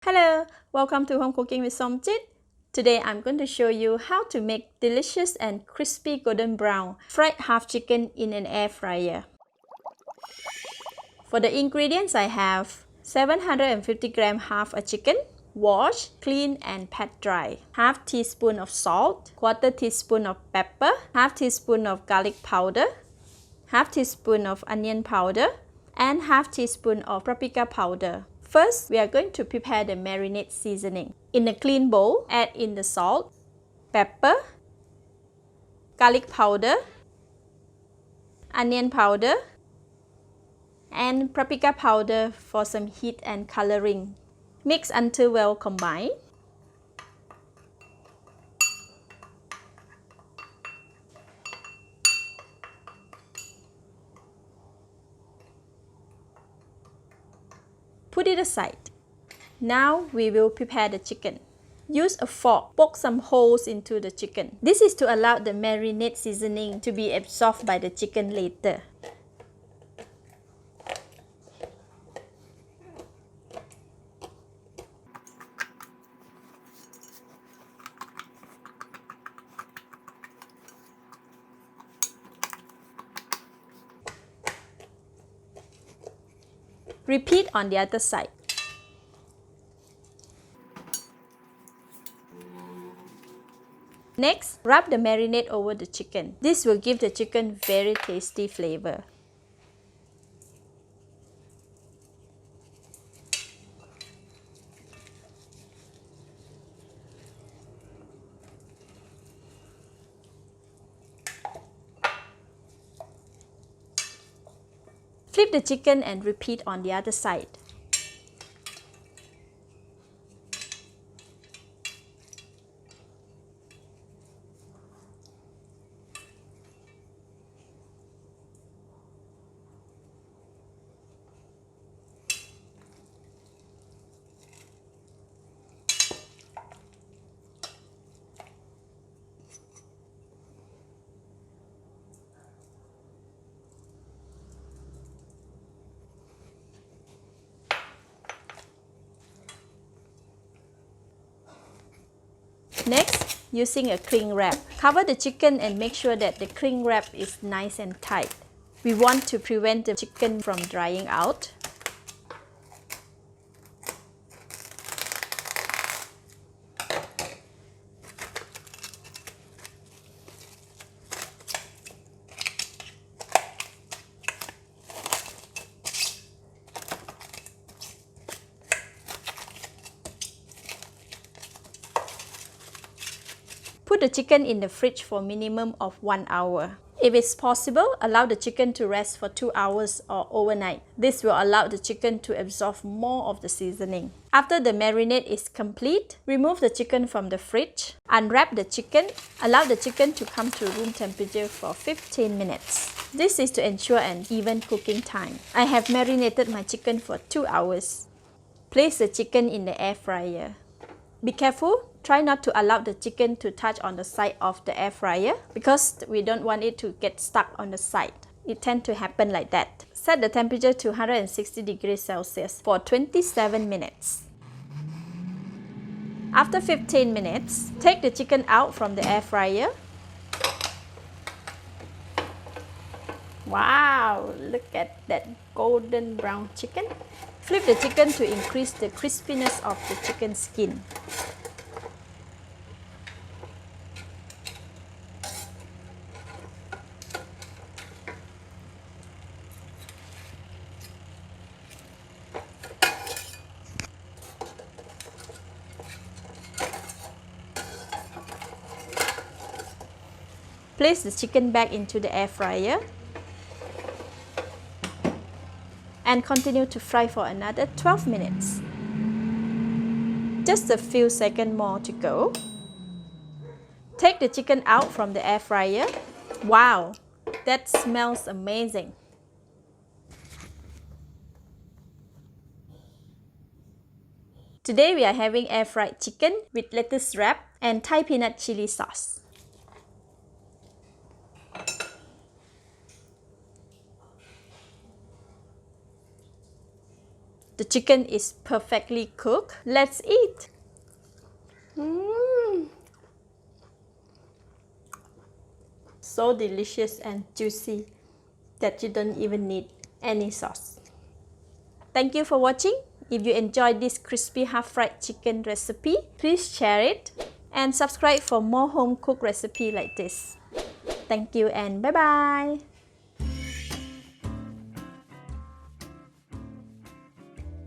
Hello, welcome to Home Cooking with Somjit. Today I'm going to show you how to make delicious and crispy golden brown fried half chicken in an air fryer. For the ingredients I have 750 gram half a chicken, wash, clean and pat dry. Half teaspoon of salt, quarter teaspoon of pepper, half teaspoon of garlic powder, half teaspoon of onion powder, and half teaspoon of paprika powder. First, we are going to prepare the marinade seasoning. In a clean bowl, add in the salt, pepper, garlic powder, onion powder, and paprika powder for some heat and coloring. Mix until well combined. Put it aside. Now we will prepare the chicken. Use a fork, poke some holes into the chicken. This is to allow the marinade seasoning to be absorbed by the chicken later. Repeat on the other side. Next, rub the marinade over the chicken. This will give the chicken very tasty flavor. Flip the chicken and repeat on the other side. Next, using a cling wrap, cover the chicken and make sure that the cling wrap is nice and tight. We want to prevent the chicken from drying out. Put the chicken in the fridge for a minimum of 1 hour. If it's possible, allow the chicken to rest for 2 hours or overnight. This will allow the chicken to absorb more of the seasoning. After the marinade is complete, remove the chicken from the fridge. Unwrap the chicken. Allow the chicken to come to room temperature for 15 minutes. This is to ensure an even cooking time. I have marinated my chicken for 2 hours. Place the chicken in the air fryer. Be careful, try not to allow the chicken to touch on the side of the air fryer because we don't want it to get stuck on the side. It tends to happen like that. Set the temperature to 160 degrees Celsius for 27 minutes. After 15 minutes, take the chicken out from the air fryer. Wow, look at that golden brown chicken. Flip the chicken to increase the crispiness of the chicken skin. Place the chicken back into the air fryer and continue to fry for another 12 minutes. Just a few seconds more to go. Take the chicken out from the air fryer. Wow, that smells amazing. Today we are having air fried chicken with lettuce wrap and Thai peanut chili sauce. The chicken is perfectly cooked. Let's eat. So delicious and juicy that you don't even need any sauce. Thank you for watching. If you enjoyed this crispy half-fried chicken recipe, please share it and subscribe for more home-cooked recipe like this. Thank you and bye-bye.